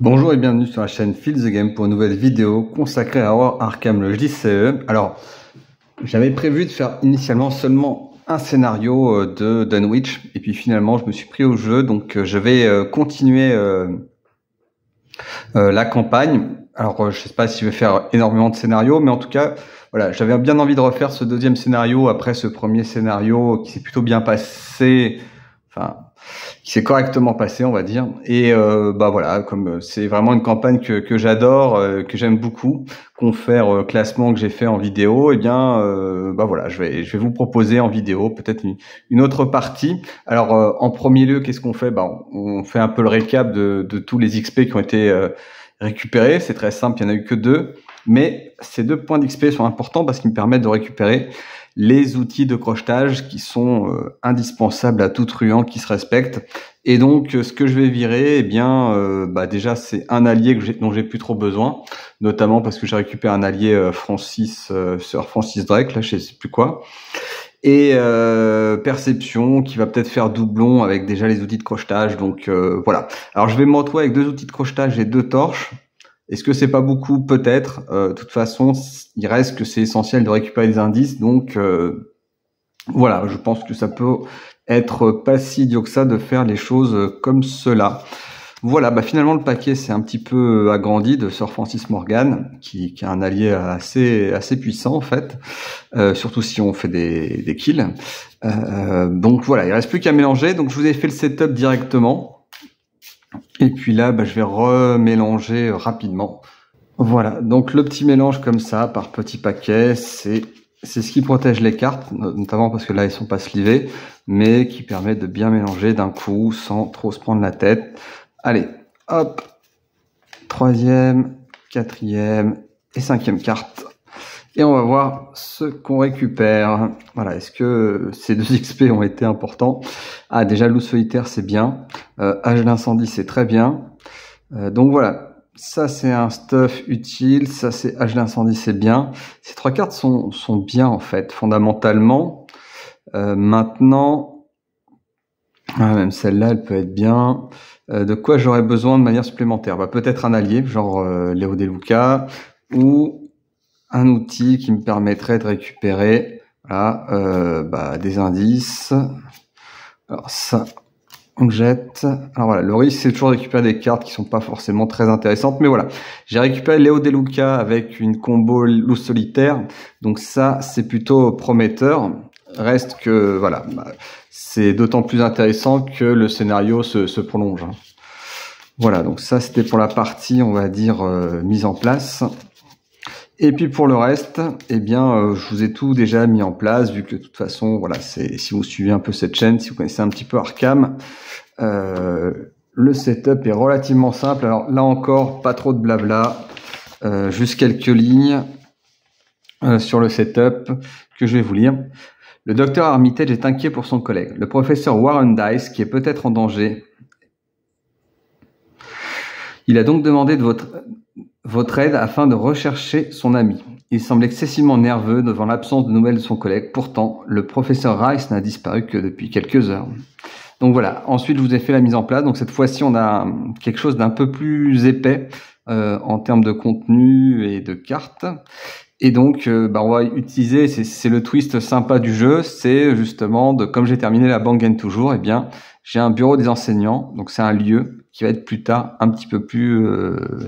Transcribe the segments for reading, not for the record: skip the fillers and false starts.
Bonjour et bienvenue sur la chaîne Feel the Game pour une nouvelle vidéo consacrée à Horror Arkham, le JCE. Alors, j'avais prévu de faire initialement seulement un scénario de Dunwich et puis finalement je me suis pris au jeu, donc je vais continuer la campagne. Alors, je sais pas si je vais faire énormément de scénarios, mais en tout cas, voilà, j'avais bien envie de refaire ce deuxième scénario après ce premier scénario qui s'est plutôt bien passé, enfin, qui s'est correctement passé, on va dire. Et bah voilà, comme c'est vraiment une campagne que j'adore, que j'aime beaucoup, confère classement que j'ai fait en vidéo, et bien bah voilà, je vais vous proposer en vidéo peut-être une autre partie. Alors en premier lieu, qu'est-ce qu'on fait? Bah on fait un peu le récap de tous les XP qui ont été récupérés. C'est très simple, il n'y en a eu que 2, mais ces 2 points d'XP sont importants parce qu'ils me permettent de récupérer les outils de crochetage qui sont indispensables à tout truand qui se respecte. Et donc, ce que je vais virer, eh bien, bah déjà, c'est un allié dont j'ai plus trop besoin, notamment parce que j'ai récupéré un allié Sir Francis Drake, là, je sais plus quoi. Et perception qui va peut-être faire doublon avec déjà les outils de crochetage. Donc voilà. Alors, je vais me retrouver avec 2 outils de crochetage et 2 torches. Est-ce que c'est pas beaucoup? Peut-être. De toute façon, il reste que c'est essentiel de récupérer des indices. Donc voilà, je pense que ça peut être pas si idiot que ça de faire les choses comme cela. Voilà, bah finalement le paquet s'est un petit peu agrandi de Sir Francis Morgan, qui est un allié assez puissant en fait, surtout si on fait des kills. Donc voilà, il reste plus qu'à mélanger. Donc je vous ai fait le setup directement. Et puis là, bah, je vais remélanger rapidement. Voilà, donc le petit mélange comme ça, par petits paquets, c'est ce qui protège les cartes, notamment parce que là, ils sont pas slivés, mais qui permet de bien mélanger d'un coup, sans trop se prendre la tête. Allez, hop, 3e, 4e et 5e carte. Et on va voir ce qu'on récupère. Voilà, est-ce que ces 2 XP ont été importants? Ah, déjà, loup solitaire, c'est bien. Âge d'incendie, c'est très bien. Donc voilà, ça c'est un stuff utile, ça c'est âge d'incendie, c'est bien. Ces 3 cartes sont bien en fait, fondamentalement. Maintenant, même celle-là, elle peut être bien. De quoi j'aurais besoin de manière supplémentaire? Bah, peut-être un allié, genre Léo Deluca, ou un outil qui me permettrait de récupérer voilà, bah, des indices. Alors ça, on jette. Alors voilà, le risque c'est toujours de récupérer des cartes qui sont pas forcément très intéressantes, mais voilà. J'ai récupéré Léo Deluca avec une combo loup solitaire, donc ça c'est plutôt prometteur. Reste que voilà, bah, c'est d'autant plus intéressant que le scénario se prolonge. Voilà, donc ça c'était pour la partie, on va dire, mise en place. Et puis pour le reste, eh bien, je vous ai tout déjà mis en place, vu que de toute façon, voilà, si vous suivez un peu cette chaîne, si vous connaissez un petit peu Arkham, le setup est relativement simple. Alors là encore, pas trop de blabla, juste quelques lignes sur le setup que je vais vous lire. Le docteur Armitage est inquiet pour son collègue, le professeur Warren Dice, qui est peut-être en danger. Il a donc demandé de votre aide afin de rechercher son ami. Il semble excessivement nerveux devant l'absence de nouvelles de son collègue. Pourtant, le professeur Rice n'a disparu que depuis quelques heures. Donc voilà, ensuite je vous ai fait la mise en place. Donc cette fois-ci, on a quelque chose d'un peu plus épais en termes de contenu et de cartes. Et donc, bah, on va utiliser, c'est le twist sympa du jeu, c'est justement, comme j'ai terminé la banque gagne toujours, eh bien, j'ai un bureau des enseignants, donc c'est un lieu qui va être plus tard un petit peu plus,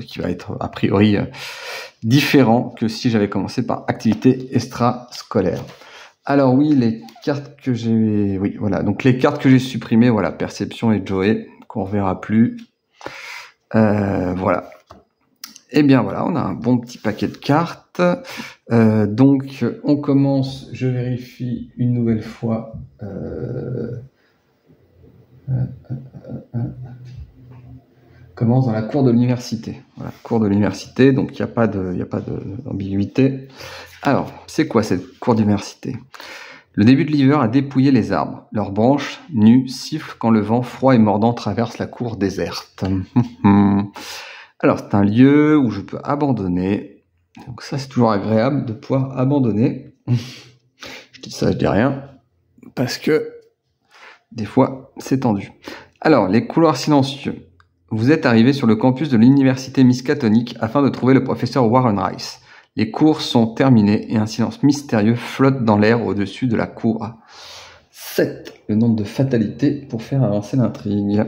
qui va être a priori différent que si j'avais commencé par activité extrascolaire. Alors oui, les cartes que j'ai, oui, voilà, donc les cartes que j'ai supprimées, voilà, Perception et Joey, qu'on reverra plus, voilà. Eh bien voilà, on a un bon petit paquet de cartes. Donc on commence, je vérifie une nouvelle fois. Commence dans la cour de l'université. Voilà, cour de l'université, donc il n'y a pas d'ambiguïté. Alors, c'est quoi cette cour d'université? Le début de l'hiver a dépouillé les arbres. Leurs branches, nues, sifflent quand le vent froid et mordant traverse la cour déserte. Alors, c'est un lieu où je peux abandonner. Donc ça, c'est toujours agréable de pouvoir abandonner. Je dis ça, je dis rien. Parce que, des fois, c'est tendu. Alors, les couloirs silencieux. vous êtes arrivé sur le campus de l'université Miskatonic afin de trouver le professeur Warren Rice. Les cours sont terminés et un silence mystérieux flotte dans l'air au-dessus de la cour. 7, le nombre de fatalités pour faire avancer l'intrigue.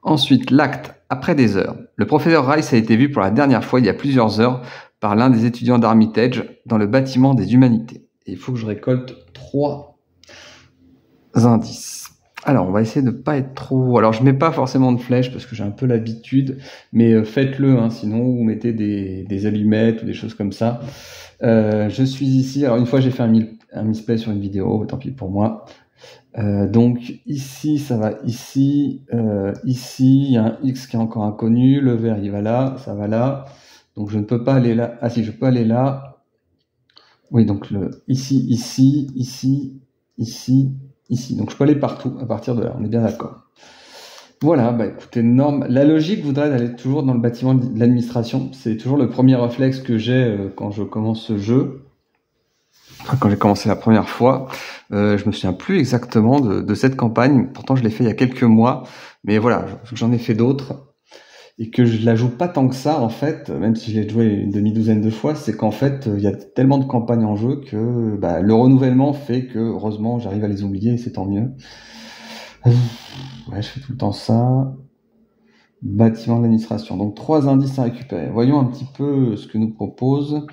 Ensuite, l'acte, après des heures. Le professeur Rice a été vu pour la dernière fois il y a plusieurs heures par l'un des étudiants d'Armitage dans le bâtiment des humanités. Et il faut que je récolte 3 indices. Alors, on va essayer de pas être trop... Alors, je mets pas forcément de flèches parce que j'ai un peu l'habitude, mais faites-le, hein, sinon vous mettez des allumettes ou des choses comme ça. Je suis ici... Alors, une fois, j'ai fait un misplay sur une vidéo, tant pis pour moi. Donc, ici, ça va ici. Ici, il y a un X qui est encore inconnu. Le vert, il va là, ça va là. Donc, je ne peux pas aller là. Ah si, je peux aller là. Oui, donc ici, ici, ici, ici... ici. Donc, je peux aller partout à partir de là. On est bien d'accord. Voilà, bah écoutez, norme. La logique voudrait d'aller toujours dans le bâtiment de l'administration. C'est toujours le premier réflexe que j'ai quand je commence ce jeu. Enfin, quand j'ai commencé la première fois. Je me souviens plus exactement de cette campagne. Pourtant, je l'ai fait il y a quelques mois. Mais voilà, j'en ai fait d'autres. Et que je la joue pas tant que ça, en fait, même si je l'ai joué une demi-douzaine de fois, c'est qu'en fait, il y a tellement de campagnes en jeu que bah, le renouvellement fait que, heureusement, j'arrive à les oublier et c'est tant mieux. Ouais, je fais tout le temps ça. Bâtiment de l'administration. Donc, 3 indices à récupérer. Voyons un petit peu ce que nous propose.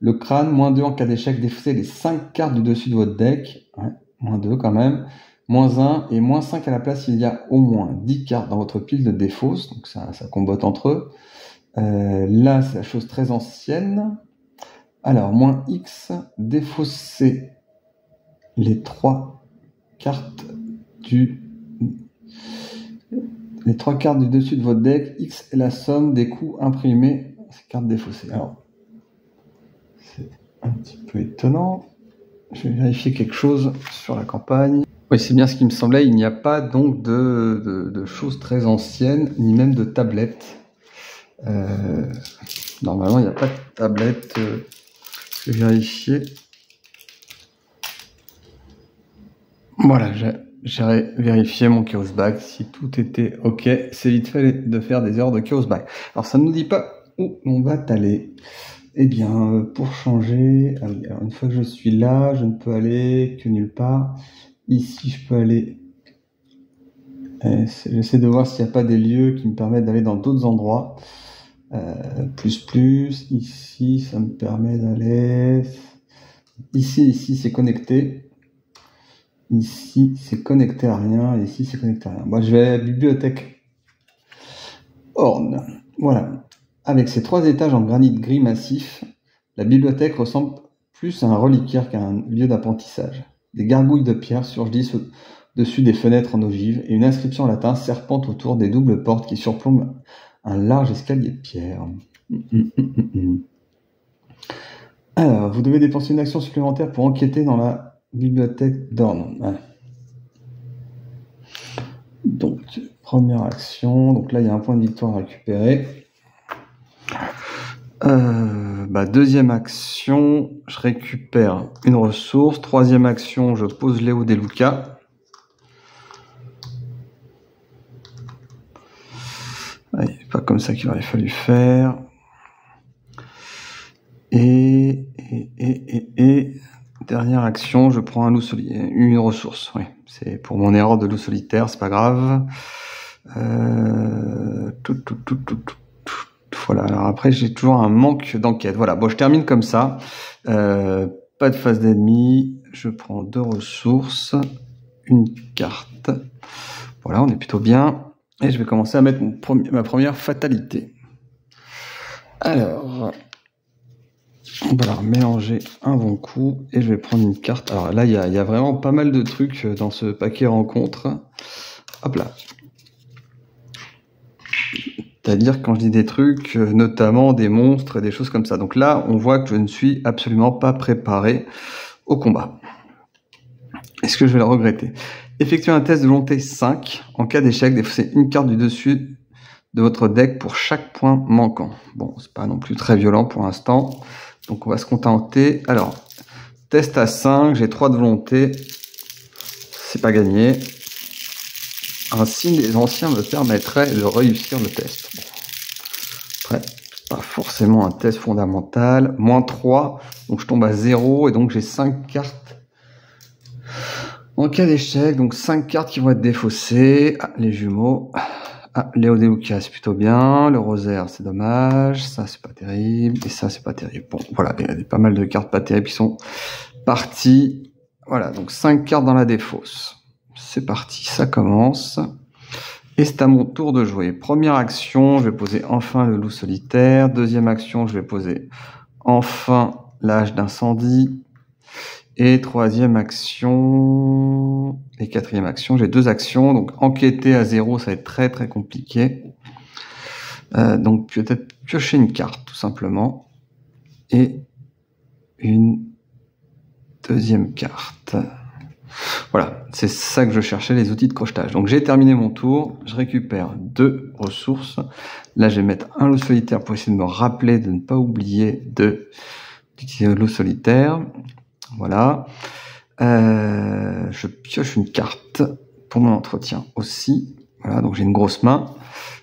Le crâne, -2 en cas d'échec. Défaussez les 5 cartes du dessus de votre deck. Ouais, -2 quand même. -1 et -5 à la place, il y a au moins 10 cartes dans votre pile de défausse, donc ça combotte entre eux. Là, c'est la chose très ancienne. Alors, -X, défausser les 3 cartes du dessus de votre deck. X est la somme des coûts imprimés ces cartes défaussées. Alors, c'est un petit peu étonnant. Je vais vérifier quelque chose sur la campagne. Oui, c'est bien ce qui me semblait. Il n'y a pas donc de choses très anciennes, ni même de tablettes. Normalement, il n'y a pas de tablette. Je vais vérifier. Voilà, j'ai vérifié mon Chaos Bag. Si tout était OK, c'est vite fait de faire des erreurs de Chaos Bag. Alors, ça ne nous dit pas où on va aller. Eh bien, pour changer... Ah oui, alors une fois que je suis là, je ne peux aller que nulle part. Ici, je peux aller... J'essaie de voir s'il n'y a pas des lieux qui me permettent d'aller dans d'autres endroits. Ici, ça me permet d'aller... Ici, c'est connecté. Ici, c'est connecté à rien. Et ici, c'est connecté à rien. Moi, je vais à la bibliothèque Horn. Voilà. Avec ses 3 étages en granit gris massif, la bibliothèque ressemble plus à un reliquaire qu'à un lieu d'apprentissage. Des gargouilles de pierre surgissent au-dessus des fenêtres en ogive et une inscription en latin serpente autour des doubles portes qui surplombent un large escalier de pierre. Alors, vous devez dépenser une action supplémentaire pour enquêter dans la bibliothèque d'Ornon. Ouais. Donc, première action. Donc là, il y a un point de victoire à récupérer. Deuxième action, je récupère une ressource. Troisième action, je pose Léo De Luca. C'est pas comme ça qu'il aurait fallu faire. Et dernière action, je prends un loup solitaire, une ressource. Oui, c'est pour mon erreur de loup solitaire, c'est pas grave. Voilà, alors après j'ai toujours un manque d'enquête. Voilà, bon, je termine comme ça. Pas de phase d'ennemi. Je prends 2 ressources, une carte. Voilà, on est plutôt bien. Et je vais commencer à mettre ma première fatalité. Alors, on va la mélanger un bon coup. Et je vais prendre une carte. Alors là, il y a vraiment pas mal de trucs dans ce paquet rencontre. Hop là. C'est-à-dire quand je dis des trucs, notamment des monstres et des choses comme ça. Donc là, on voit que je ne suis absolument pas préparé au combat. Est-ce que je vais le regretter? Effectuez un test de volonté 5. En cas d'échec, défaussez une carte du dessus de votre deck pour chaque point manquant. Bon, c'est pas non plus très violent pour l'instant. Donc on va se contenter. Alors, test à 5, j'ai 3 de volonté. C'est pas gagné. Un signe des anciens me permettrait de réussir le test. Après, pas forcément un test fondamental. Moins 3, donc je tombe à 0 et donc j'ai 5 cartes. En cas d'échec, donc 5 cartes qui vont être défaussées. Ah, les jumeaux. Ah, Léo Deluca, c'est plutôt bien. Le rosaire, c'est dommage. Ça, c'est pas terrible. Et ça, c'est pas terrible. Bon, voilà, il y a pas mal de cartes pas terribles qui sont parties. Voilà, donc 5 cartes dans la défausse. C'est parti, ça commence. Et c'est à mon tour de jouer. Première action, je vais poser enfin le loup solitaire. Deuxième action, je vais poser enfin l'âge d'incendie. Et troisième action et quatrième action, j'ai 2 actions. Donc enquêter à 0, ça va être très très compliqué. Donc peut-être piocher une carte tout simplement. Et une deuxième carte. Voilà, c'est ça que je cherchais, les outils de crochetage. Donc j'ai terminé mon tour, je récupère 2 ressources. Là, je vais mettre un loup solitaire pour essayer de me rappeler de ne pas oublier d'utiliser le loup solitaire. Voilà. Je pioche une carte pour mon entretien aussi. Voilà, donc j'ai une grosse main.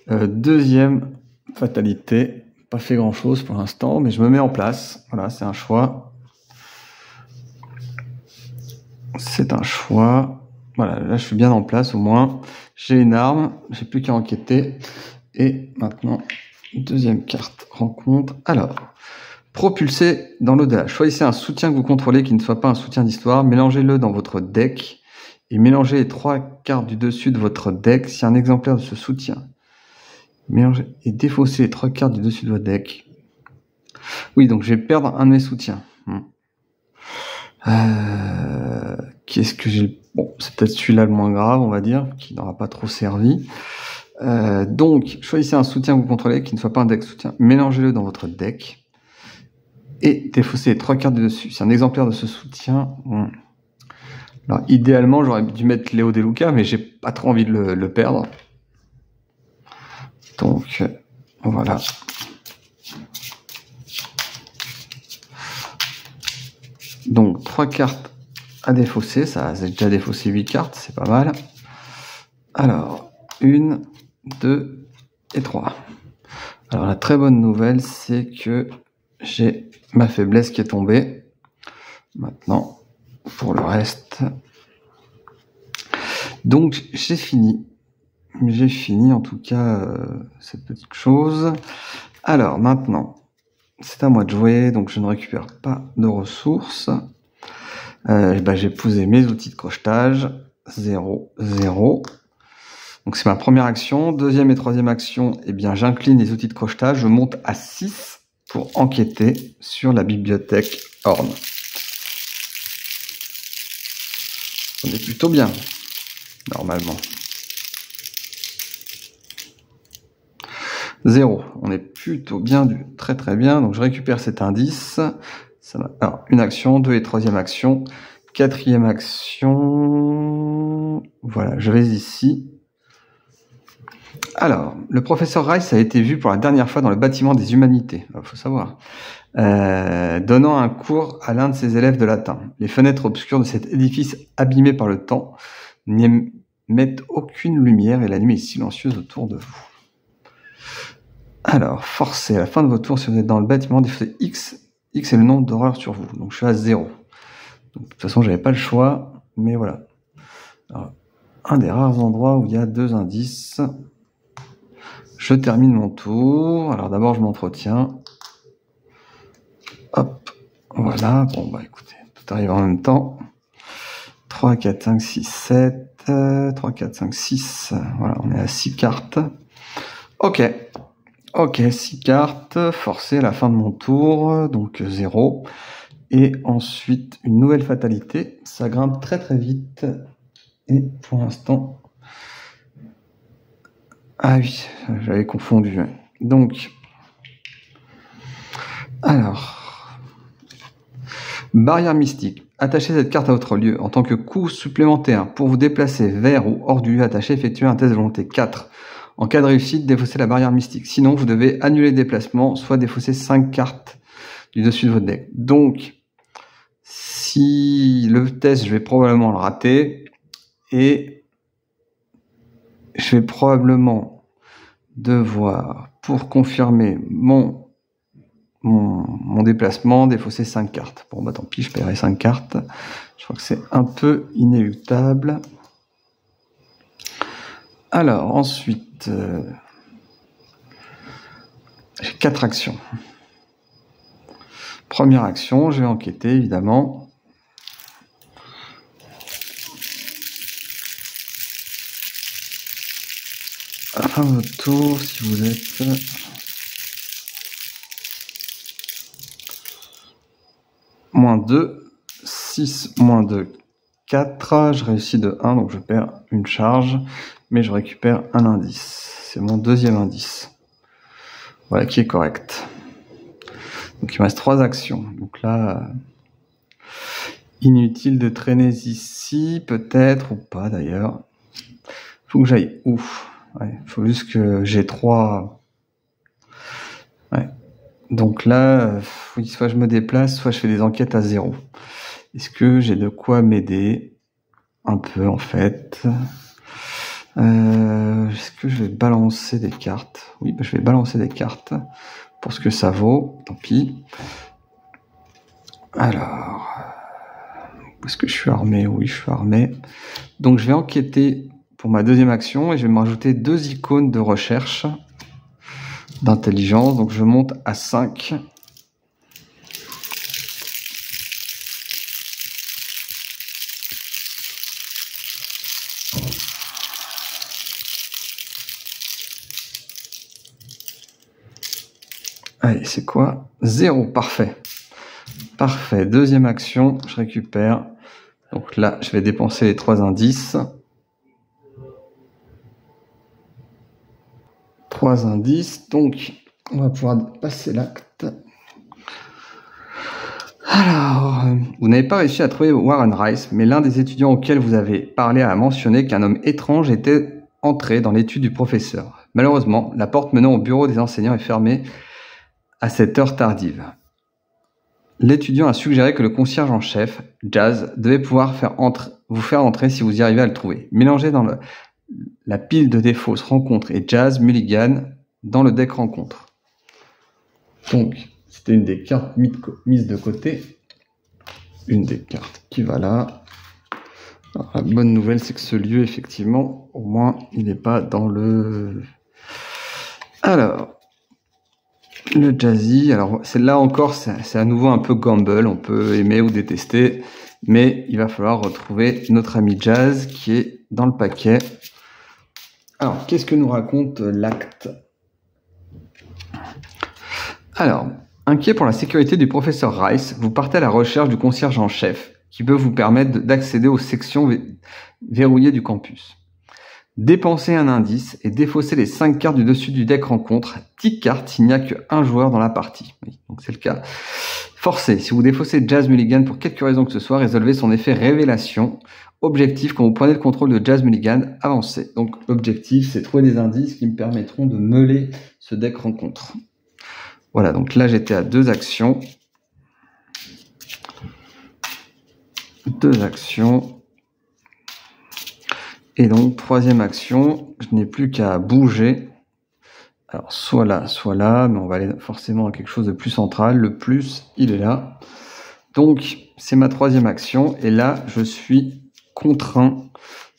Deuxième fatalité, pas fait grand chose pour l'instant, mais je me mets en place. Voilà, c'est un choix. C'est un choix. Voilà, là je suis bien en place au moins. J'ai une arme, j'ai plus qu'à enquêter. Et maintenant, deuxième carte, rencontre. Alors, propulser dans l'au-delà. Choisissez un soutien que vous contrôlez qui ne soit pas un soutien d'histoire. Mélangez-le dans votre deck et mélangez les 3 cartes du dessus de votre deck si un exemplaire de ce soutien. Mélangez et défaussez les 3 cartes du dessus de votre deck. Oui, donc je vais perdre un de mes soutiens. Qu'est-ce que j'ai... Bon, c'est peut-être celui-là le moins grave, on va dire, qui n'aura pas trop servi. Donc, choisissez un soutien que vous contrôlez qui ne soit pas un deck soutien. Mélangez-le dans votre deck. Et défausser les 3 cartes du dessus. C'est un exemplaire de ce soutien. Alors, idéalement, j'aurais dû mettre Léo Deluca, mais j'ai pas trop envie de le perdre. Donc, voilà. Donc, 3 cartes à défausser. Ça, j'ai déjà défaussé 8 cartes, c'est pas mal. Alors, 1, 2 et 3. Alors, la très bonne nouvelle, c'est que j'ai ma faiblesse qui est tombée. Maintenant, pour le reste. Donc, j'ai fini. J'ai fini, en tout cas, cette petite chose. Alors, maintenant, c'est à moi de jouer. Donc, je ne récupère pas de ressources. J'ai posé mes outils de crochetage. 0, 0. Donc, c'est ma première action. Deuxième et troisième action, eh bien, j'incline les outils de crochetage. Je monte à 6 pour enquêter sur la bibliothèque Horn. On est plutôt bien, normalement. 0, on est plutôt bien, très très bien. Donc je récupère cet indice. Alors, une action, 2 et troisième action. Quatrième action. Voilà, je vais ici. Alors, le professeur Rice a été vu pour la dernière fois dans le bâtiment des humanités. Il faut savoir. Donnant un cours à l'un de ses élèves de latin. Les fenêtres obscures de cet édifice abîmé par le temps n'émettent aucune lumière et la nuit est silencieuse autour de vous. Alors, forcez à la fin de votre tour, si vous êtes dans le bâtiment, défaussez X. X est le nombre d'horreurs sur vous. Donc, je suis à 0. Donc, de toute façon, j'avais pas le choix, mais voilà. Alors, un des rares endroits où il y a 2 indices. Je termine mon tour. Alors, d'abord, je m'entretiens. Hop, voilà. Bon, bah écoutez, tout arrive en même temps. 3, 4, 5, 6, 7. 3, 4, 5, 6. Voilà, on est à 6 cartes. Ok. Ok, 6 cartes. Forcé à la fin de mon tour. Donc 0. Et ensuite, une nouvelle fatalité. Ça grimpe très très vite. Et pour l'instant... Ah oui, j'avais confondu. Donc... Alors... Barrière mystique. Attachez cette carte à votre lieu en tant que coût supplémentaire pour vous déplacer vers ou hors du lieu attaché. Effectuez un test de volonté 4. En cas de réussite, défaussez la barrière mystique. Sinon, vous devez annuler le déplacement, soit défausser 5 cartes du dessus de votre deck. Donc, si le test, je vais probablement le rater. Et je vais probablement devoir, pour confirmer mon déplacement, défausser 5 cartes. Bon, bah tant pis, je paierai 5 cartes. Je crois que c'est un peu inéluctable. Alors, ensuite, j'ai 4 actions. Première action, je vais enquêter, évidemment. À la fin de votre tour, si vous êtes... moins 2, 6, moins 2, 4. Je réussis de 1, donc je perds une charge, mais je récupère un indice. C'est mon deuxième indice. Voilà, qui est correct. Donc il me reste 3 actions. Donc là, inutile de traîner ici, peut-être, ou pas d'ailleurs. Faut que j'aille où? Ouais, faut juste que j'ai 3... Ouais. Donc là, oui, soit je me déplace, soit je fais des enquêtes à 0. Est-ce que j'ai de quoi m'aider? Un peu, en fait. Est-ce que je vais balancer des cartes? Oui, bah, je vais balancer des cartes pour ce que ça vaut. Tant pis. Alors, est-ce que je suis armé? Oui, je suis armé. Donc, je vais enquêter pour ma deuxième action et je vais me rajouter 2 icônes de recherche d'intelligence. Donc, je monte à 5. Allez, c'est quoi? 0, parfait. Parfait, deuxième action, je récupère. Donc là, je vais dépenser les 3 indices. 3 indices, donc on va pouvoir passer l'acte. Alors, vous n'avez pas réussi à trouver Warren Rice, mais l'un des étudiants auxquels vous avez parlé a mentionné qu'un homme étrange était entré dans l'étude du professeur. Malheureusement, la porte menant au bureau des enseignants est fermée à cette heure tardive. L'étudiant a suggéré que le concierge en chef, Jazz, devait pouvoir vous faire entrer si vous y arrivez à le trouver. Mélangez dans la pile de défausses rencontres et Jazz Mulligan dans le deck rencontre. Donc, c'était une des cartes mises de côté. Une des cartes qui va là. Alors, la bonne nouvelle, c'est que ce lieu, effectivement, au moins, il n'est pas dans le... Alors... Le Jazzy, alors là encore, c'est à nouveau un peu gamble, on peut aimer ou détester, mais il va falloir retrouver notre ami Jazz qui est dans le paquet. Alors, qu'est-ce que nous raconte l'acte? Alors, inquiet pour la sécurité du professeur Rice, vous partez à la recherche du concierge en chef, qui peut vous permettre d'accéder aux sections verrouillées du campus. Dépensez un indice et défaussez les 5 cartes du dessus du deck rencontre, 10 cartes s'il n'y a qu'un joueur dans la partie. Oui, donc c'est le cas. Forcez, si vous défaussez Jazz Mulligan pour quelque raison que ce soit, résolvez son effet révélation. Objectif, quand vous prenez le contrôle de Jazz Mulligan, avancez. Donc l'objectif, c'est trouver des indices qui me permettront de meuler ce deck rencontre. Voilà, donc là j'étais à 2 actions. 2 actions. Et donc, troisième action, je n'ai plus qu'à bouger. Alors, soit là, mais on va aller forcément à quelque chose de plus central. Le plus, il est là. Donc, c'est ma troisième action. Et là, je suis contraint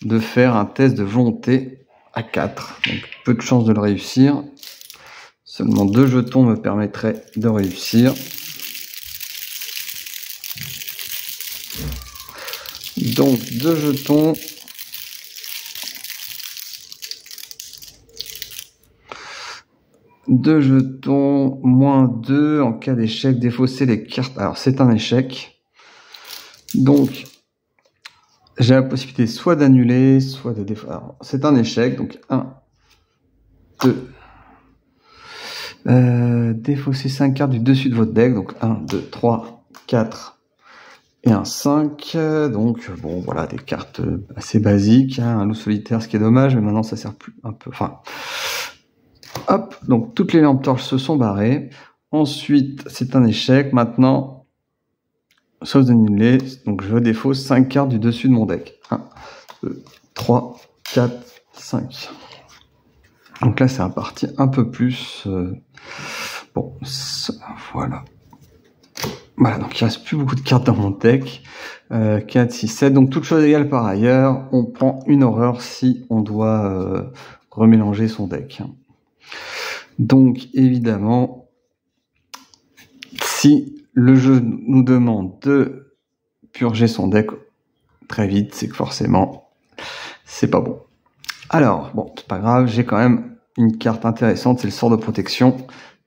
de faire un test de volonté à 4. Donc, peu de chance de le réussir. Seulement 2 jetons me permettraient de réussir. Donc, 2 jetons... 2 jetons, moins 2, en cas d'échec, défausser les cartes. Alors, c'est un échec. Donc, j'ai la possibilité soit d'annuler, soit de défausser. Alors, c'est un échec, donc 1, 2. Défausser 5 cartes du dessus de votre deck, donc 1, 2, 3, 4 et un 5. Donc, bon, voilà, des cartes assez basiques. Hein, un loup solitaire, ce qui est dommage, mais maintenant, ça sert plus un peu... Enfin... Hop, donc toutes les lampes torches se sont barrées. Ensuite, c'est un échec. Maintenant, sauf d'annuler, donc je défausse 5 cartes du dessus de mon deck. 1, 2, 3, 4, 5. Donc là, c'est un parti un peu plus... bon, voilà. Voilà, donc il reste plus beaucoup de cartes dans mon deck. 4, 6, 7. Donc toute chose égale par ailleurs, on prend une horreur si on doit remélanger son deck. Donc évidemment, si le jeu nous demande de purger son deck très vite, c'est que forcément, c'est pas bon. Alors, bon, c'est pas grave, j'ai quand même une carte intéressante, c'est le sort de protection,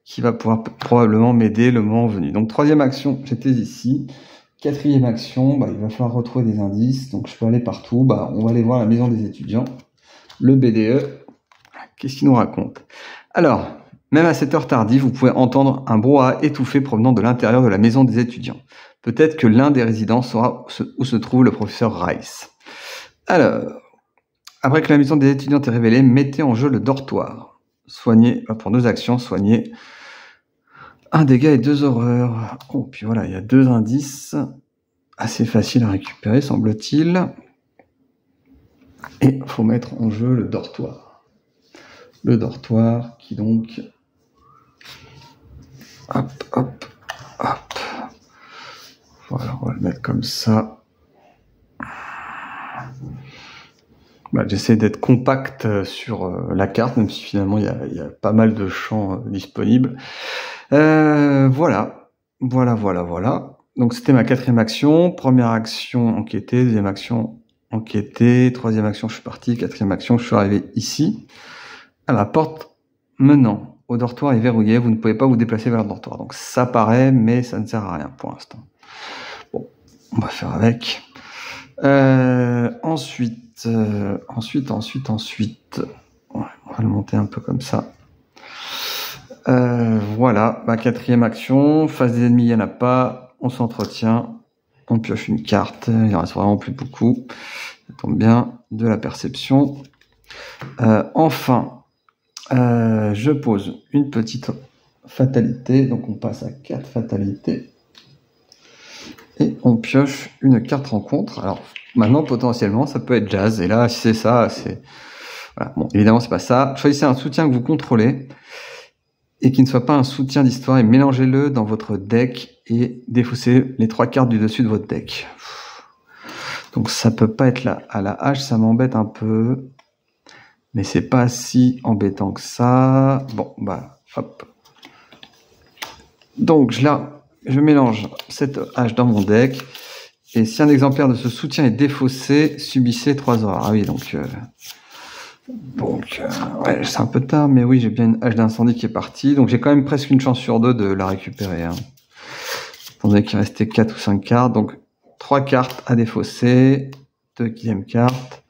qui va pouvoir probablement m'aider le moment venu. Donc, troisième action, j'étais ici. Quatrième action, il va falloir retrouver des indices, donc je peux aller partout. On va aller voir la maison des étudiants, le BDE. Qu'est-ce qu'il nous raconte? Alors, même à cette heure tardive, vous pouvez entendre un brouhaha étouffé provenant de l'intérieur de la maison des étudiants. Peut-être que l'un des résidents saura où se trouve le professeur Rice. Alors, après que la maison des étudiants est révélée, mettez en jeu le dortoir. Soignez, pour 2 actions, soignez 1 dégât et 2 horreurs. Oh, puis voilà, il y a 2 indices. Assez facile à récupérer, semble-t-il. Et il faut mettre en jeu le dortoir. Le dortoir qui donc... Hop, hop, hop. Voilà, on va le mettre comme ça. J'essaie d'être compact sur la carte, même si finalement il y a pas mal de champs disponibles. Voilà. Donc c'était ma 4e action. Première action, enquêter. Deuxième action, enquêter. Troisième action, je suis parti. 4e action, je suis arrivé ici. La porte menant au dortoir est verrouillée. Vous ne pouvez pas vous déplacer vers le dortoir. Donc ça paraît, mais ça ne sert à rien pour l'instant. Bon, on va faire avec. Ensuite, on va le monter un peu comme ça. Voilà, ma 4e action. Face des ennemis, il n'y en a pas. On s'entretient. On pioche une carte. Il n'y en reste vraiment plus beaucoup. Ça tombe bien. De la perception. Enfin, je pose une petite fatalité. Donc on passe à 4 fatalités. Et on pioche une carte rencontre. Alors, maintenant, potentiellement, ça peut être Jazz. Et là, si c'est ça, c'est... Voilà. Bon, évidemment, c'est pas ça. Choisissez un soutien que vous contrôlez et qui ne soit pas un soutien d'histoire et mélangez-le dans votre deck et défaussez les 3 cartes du dessus de votre deck. Donc, ça peut pas être là. À la hache, ça m'embête un peu. Mais c'est pas si embêtant que ça. Bon, hop. Donc, je mélange cette hache dans mon deck. Et si un exemplaire de ce soutien est défaussé, subissez 3 horreurs. Ah oui, donc ouais, c'est un peu tard, mais oui, j'ai bien une hache d'incendie qui est partie. Donc j'ai quand même presque une chance sur 2 de la récupérer. Étant donné qu'il restait 4 ou 5 cartes. Donc 3 cartes à défausser. 2e carte.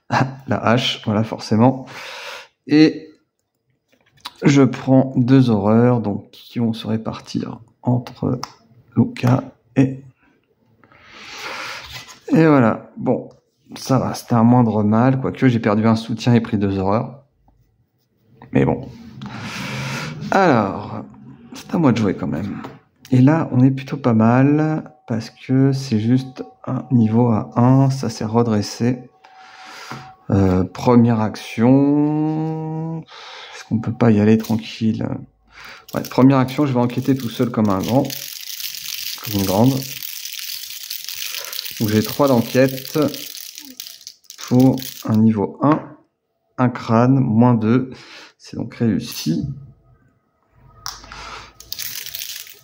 La hache, voilà, forcément. Et je prends 2 horreurs, donc qui vont se répartir entre Luca et voilà. Bon, ça va, c'était un moindre mal, quoique j'ai perdu un soutien et pris 2 horreurs. Mais bon. Alors, c'est à moi de jouer quand même. Et là, on est plutôt pas mal, parce que c'est juste un niveau à 1, ça s'est redressé. Première action... Est-ce qu'on peut pas y aller tranquille? Ouais, première action, je vais enquêter tout seul comme un grand. Comme une grande. Donc j'ai 3 d'enquête pour un niveau 1, un crâne, moins 2, c'est donc réussi.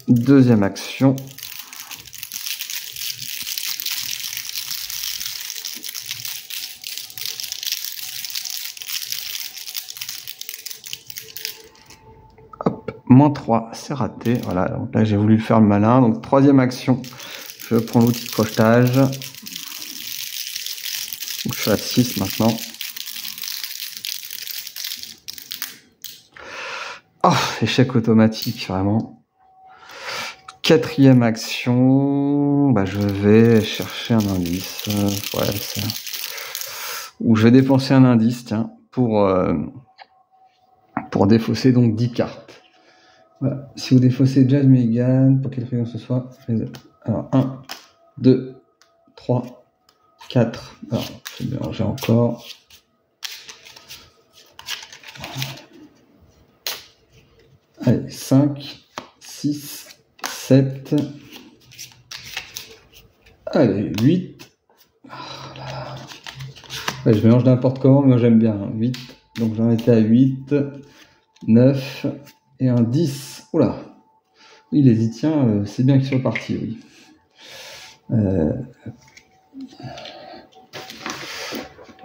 Deuxième action. Hop, moins 3, c'est raté. Voilà, donc là j'ai voulu faire le malin. Donc troisième action, je prends l'outil de crochetage. Donc, je suis à 6 maintenant. Oh, échec automatique, vraiment. Quatrième action, je vais chercher un indice. Ouais, ça. Ou je vais dépenser un indice, tiens, pour défausser donc 10 cartes. Voilà. Si vous défaussez Jazz Megan, pour quelle raison ce soit. Alors, 1, 2, 3, 4. Alors, je vais mélanger encore. Allez, 5, 6, 7. Allez, 8. Oh là là. Ouais, je mélange n'importe comment, mais moi j'aime bien. 8. Donc j'en étais à 8, 9 et un 10. Oula. Oui, les Itiens, c'est bien qu'ils soient partis, oui.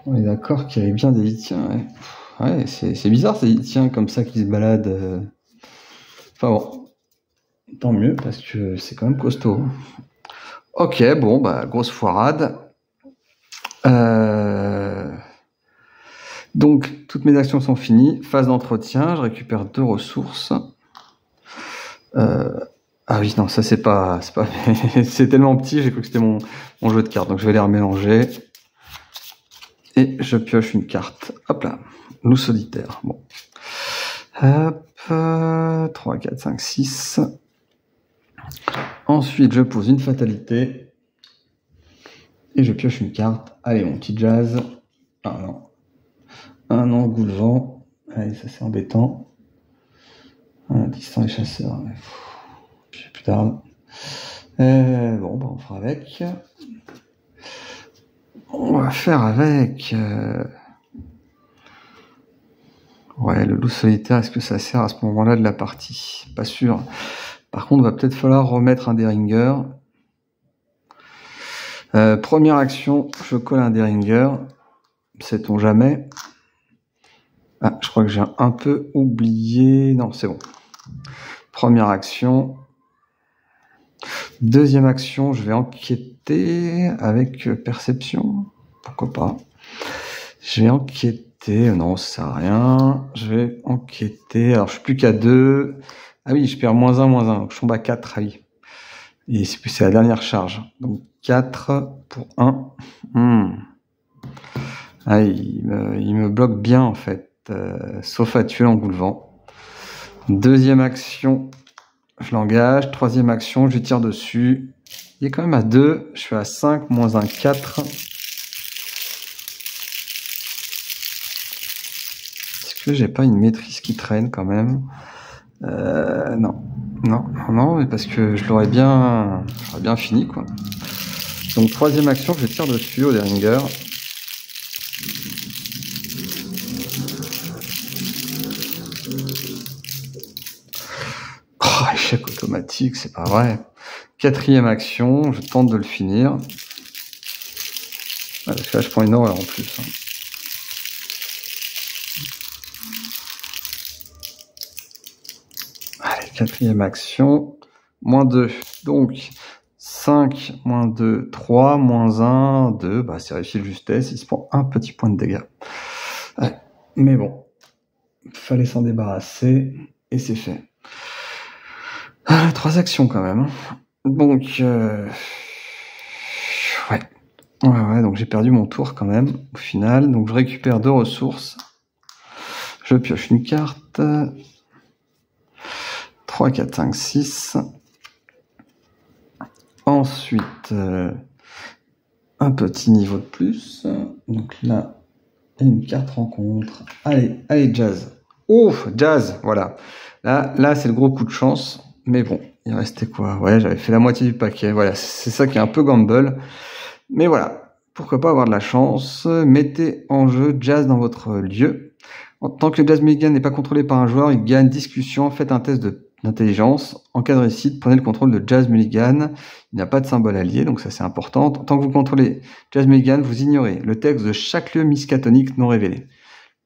On est d'accord qu'il y avait bien des Itiens, ouais. Ouais, c'est bizarre ces Itiens comme ça qui se baladent. Enfin bon, tant mieux parce que c'est quand même costaud. Ok, bon, bah grosse foirade. Donc toutes mes actions sont finies. Phase d'entretien, je récupère 2 ressources. Ah oui, non, ça c'est pas, c'est tellement petit, j'ai cru que c'était mon jeu de cartes, donc je vais les remélanger. Et je pioche une carte. Hop là, loup solitaire. Bon. Hop, 3, 4, 5, 6. Ensuite, je pose une fatalité. Et je pioche une carte. Allez, mon petit jazz. Ah non. Un engoulevent. Allez, ça c'est embêtant. Un distant et chasseur. J'ai plus d'armes. Bon, bah, on fera avec. On va faire avec. Ouais, le loup solitaire, est-ce que ça sert à ce moment-là de la partie? Pas sûr. Par contre, va peut-être falloir remettre un Deringer. Première action, je colle un Deringer. Sait-on jamais? Ah, je crois que j'ai un peu oublié. Non, c'est bon. Première action. Deuxième action, je vais enquêter avec perception. Pourquoi pas? Je vais enquêter. Non, ça sert à rien. Je vais enquêter. Alors, je suis plus qu'à 2. Ah oui, je perds -1, -1. Donc, je tombe à 4. Ah oui. Et c'est la dernière charge. Donc, 4 pour 1. Ah, il me bloque bien, en fait. Sauf à tuer l'engoulevent. Deuxième action, je l'engage. Troisième action, je tire dessus. Il est quand même à 2. Je suis à 5, -1, 4. Est-ce que j'ai pas une maîtrise qui traîne quand même? Non. Non, mais parce que j'aurais bien fini, quoi. Donc, troisième action, je tire dessus au Deringer. Oh, échec automatique, c'est pas vrai. Quatrième action, je tente de le finir. Ouais, parce que là, je prends une horreur en plus. Allez, quatrième action, -2. Donc, 5, -2, 3, -1, 2. Bah, c'est réussi de justesse. Il se prend un petit point de dégâts. Ouais, mais bon, fallait s'en débarrasser et c'est fait. 3 actions quand même. Donc, ouais, donc j'ai perdu mon tour quand même au final. Donc je récupère 2 ressources. Je pioche une carte. 3, 4, 5, 6. Ensuite, un petit niveau de plus. Donc là, une carte rencontre. Allez, jazz. Ouf, jazz, voilà. Là, c'est le gros coup de chance. Mais bon, il restait quoi? Ouais, j'avais fait la moitié du paquet. Voilà, c'est ça qui est un peu gamble. Mais voilà, pourquoi pas avoir de la chance. Mettez en jeu jazz dans votre lieu. En tant que le jazz mulligan n'est pas contrôlé par un joueur, il gagne discussion. Faites un test d'intelligence. En cas de réussite, prenez le contrôle de jazz mulligan. Il n'y a pas de symbole allié, donc ça c'est important. Tant que vous contrôlez jazz mulligan, vous ignorez le texte de chaque lieu miskatonique non révélé.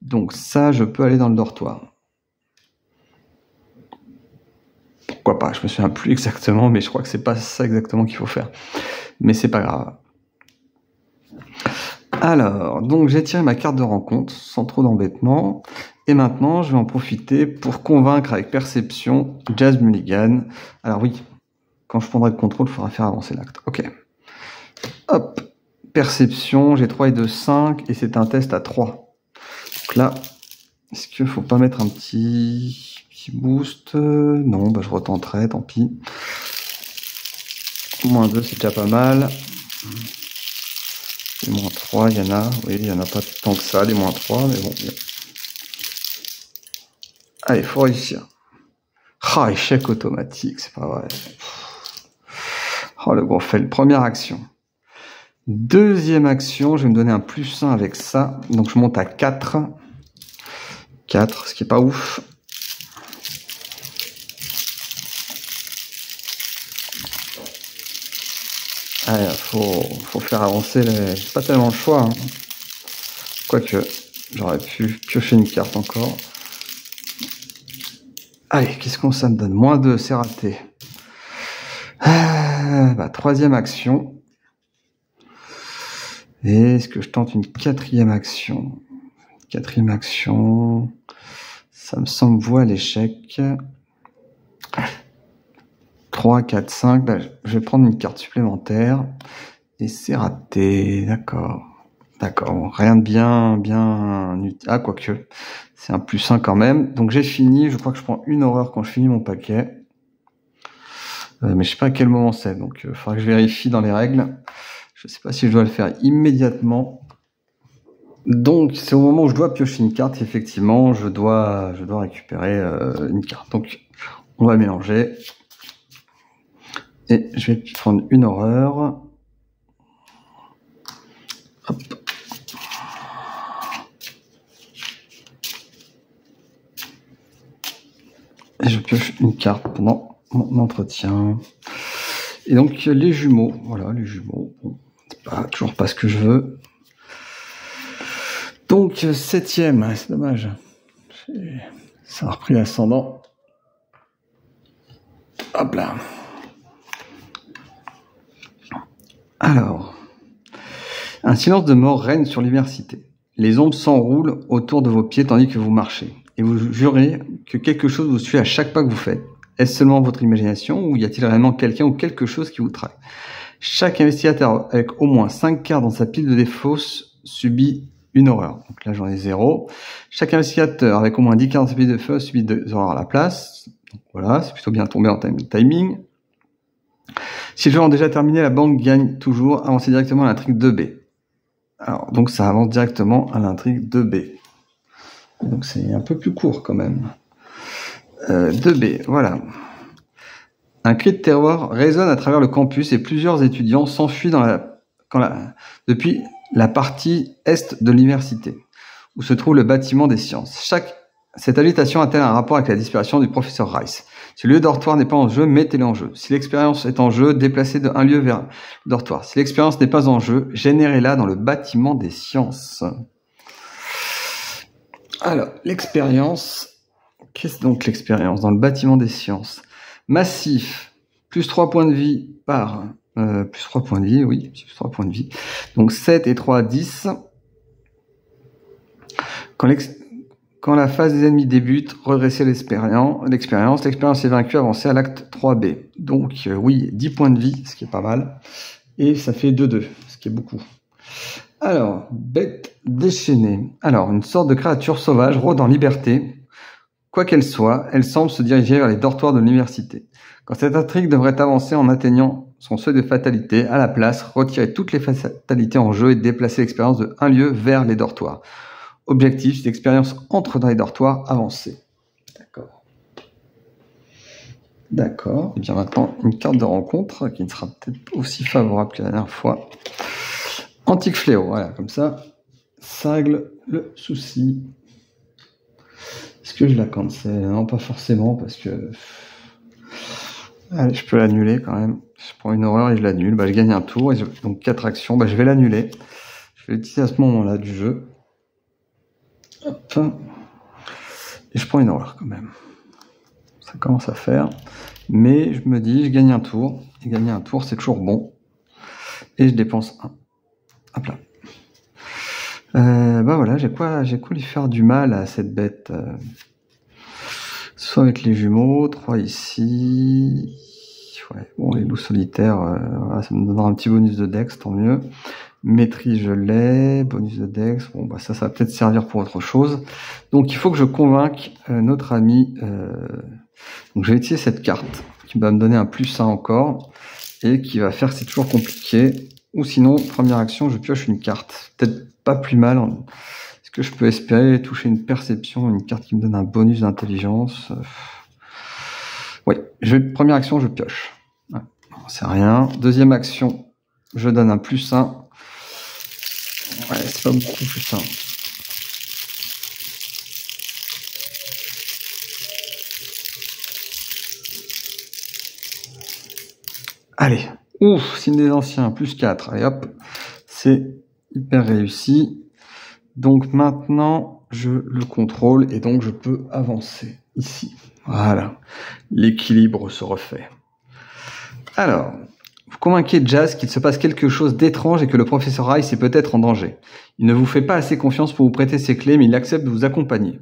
Donc ça, je peux aller dans le dortoir. Pourquoi pas? Je me souviens plus exactement, mais je crois que c'est pas ça exactement qu'il faut faire. Mais c'est pas grave. Alors, donc j'ai tiré ma carte de rencontre sans trop d'embêtement. Et maintenant, je vais en profiter pour convaincre avec perception Jazz Mulligan. Alors oui, quand je prendrai le contrôle, il faudra faire avancer l'acte. Ok. Hop. Perception, j'ai 3 et 2, 5. Et c'est un test à 3. Donc là, est-ce qu'il ne faut pas mettre un petit boost? Non, bah je retenterai, tant pis. -2, c'est déjà pas mal. Les -3, il y en a. Oui, il n'y en a pas tant que ça, les -3, mais bon. Allez, faut réussir. Ah, échec automatique, c'est pas vrai. Oh, le gros fail. Première action. Deuxième action, je vais me donner un +1 avec ça. Donc, je monte à 4. 4, ce qui est pas ouf. Allez, faut faire avancer les... J'ai pas tellement le choix. Hein. Quoique, j'aurais pu piocher une carte encore. Allez, qu'est-ce qu'on ça me donne? -2, c'est raté. Troisième action. Et est-ce que je tente une quatrième action? Quatrième action, ça me semble vouer à l'échec. 3, 4, 5, je vais prendre une carte supplémentaire. Et c'est raté, d'accord. D'accord, rien de bien utile. Ah, quoique, c'est un +1 quand même. Donc j'ai fini, je crois que je prends une horreur quand je finis mon paquet. Mais je sais pas à quel moment c'est, donc il faudra que je vérifie dans les règles. Je sais pas si je dois le faire immédiatement. Donc c'est au moment où je dois piocher une carte, effectivement, je dois récupérer une carte. Donc on va mélanger. Et je vais prendre une horreur. Hop. Et je pioche une carte pendant mon entretien. Et donc les jumeaux, voilà, les jumeaux. Bon, c'est toujours pas ce que je veux. Donc 7e, c'est dommage. Ça a repris l'ascendant. Hop là. Alors, un silence de mort règne sur l'université. Les ombres s'enroulent autour de vos pieds tandis que vous marchez. Et vous jurez que quelque chose vous suit à chaque pas que vous faites. Est-ce seulement votre imagination ou y a-t-il réellement quelqu'un ou quelque chose qui vous traque? Chaque investigateur avec au moins 5 cartes dans sa pile de défauts subit une horreur. Donc là, j'en ai 0. Chaque investigateur avec au moins 10 cartes dans sa pile de défauts subit 2 horreurs à la place. Donc voilà, c'est plutôt bien tombé en timing. Si le jeu a déjà terminé, la banque gagne toujours. Avancez directement à l'intrigue 2B. Alors, donc ça avance directement à l'intrigue 2B. Donc c'est un peu plus court quand même. 2B, voilà. Un cri de terreur résonne à travers le campus et plusieurs étudiants s'enfuient depuis la partie est de l'université, où se trouve le bâtiment des sciences. Cette agitation a-t-elle un rapport avec la disparition du professeur Rice? Si le lieu dortoir n'est pas en jeu, mettez-le en jeu. Si l'expérience est en jeu, déplacez d'un lieu vers le dortoir. Si l'expérience n'est pas en jeu, générez-la dans le bâtiment des sciences. Alors, l'expérience... Qu'est-ce donc l'expérience dans le bâtiment des sciences? Massif, plus 3 points de vie par... plus 3 points de vie, oui, plus 3 points de vie. Donc 7 et 3, 10. Quand la phase des ennemis débute, redressez l'expérience. L'expérience est vaincue, avancez à l'acte 3B. Donc oui, 10 points de vie, ce qui est pas mal. Et ça fait 2-2, ce qui est beaucoup. Alors, bête déchaînée. Alors, une sorte de créature sauvage rôde en liberté. Quoi qu'elle soit, elle semble se diriger vers les dortoirs de l'université. Quand cette intrigue devrait avancer en atteignant son seuil de fatalité, à la place, retirez toutes les fatalités en jeu et déplacez l'expérience de un lieu vers les dortoirs. Objectif, si l'expérience entre dans les dortoirs, avancez. D'accord. D'accord. Et bien maintenant, une carte de rencontre qui ne sera peut-être aussi favorable que la dernière fois. Antique fléau, voilà, comme ça règle le souci. Est-ce que je la cancelle? Non, pas forcément, parce que... Allez, je peux l'annuler quand même. Je prends une horreur et je l'annule. Je gagne un tour, donc 4 actions. Je vais l'annuler. Je vais l'utiliser à ce moment-là du jeu. Hop. Et je prends une horreur quand même. Ça commence à faire. Mais je me dis, je gagne un tour. Et gagner un tour, c'est toujours bon. Et je dépense 1. Hop là. Voilà, j'ai quoi lui faire du mal à cette bête. Soit avec les jumeaux, 3 ici. Ouais, bon, les loups solitaires, voilà, ça me donnera un petit bonus de dex, tant mieux. Maîtrise, je l'ai. Bonus de dex, bon, ça va peut-être servir pour autre chose. Donc, il faut que je convainque notre ami. Donc, je vais utiliser cette carte qui va me donner un +1 encore et qui va faire que c'est toujours compliqué. Ou sinon, première action, je pioche une carte. Peut-être pas plus mal. Est-ce que je peux espérer toucher une perception, une carte qui me donne un bonus d'intelligence? Oui, première action, je pioche. Ouais, c'est rien. Deuxième action, je donne un +1. Ouais, c'est pas beaucoup +1. Allez, ouf, signe des anciens, +4. Allez hop, c'est hyper réussi. Donc maintenant, je le contrôle et donc je peux avancer ici. Voilà, l'équilibre se refait. Alors, vous convainquez Jazz qu'il se passe quelque chose d'étrange et que le professeur Rice est peut-être en danger. Il ne vous fait pas assez confiance pour vous prêter ses clés, mais il accepte de vous accompagner.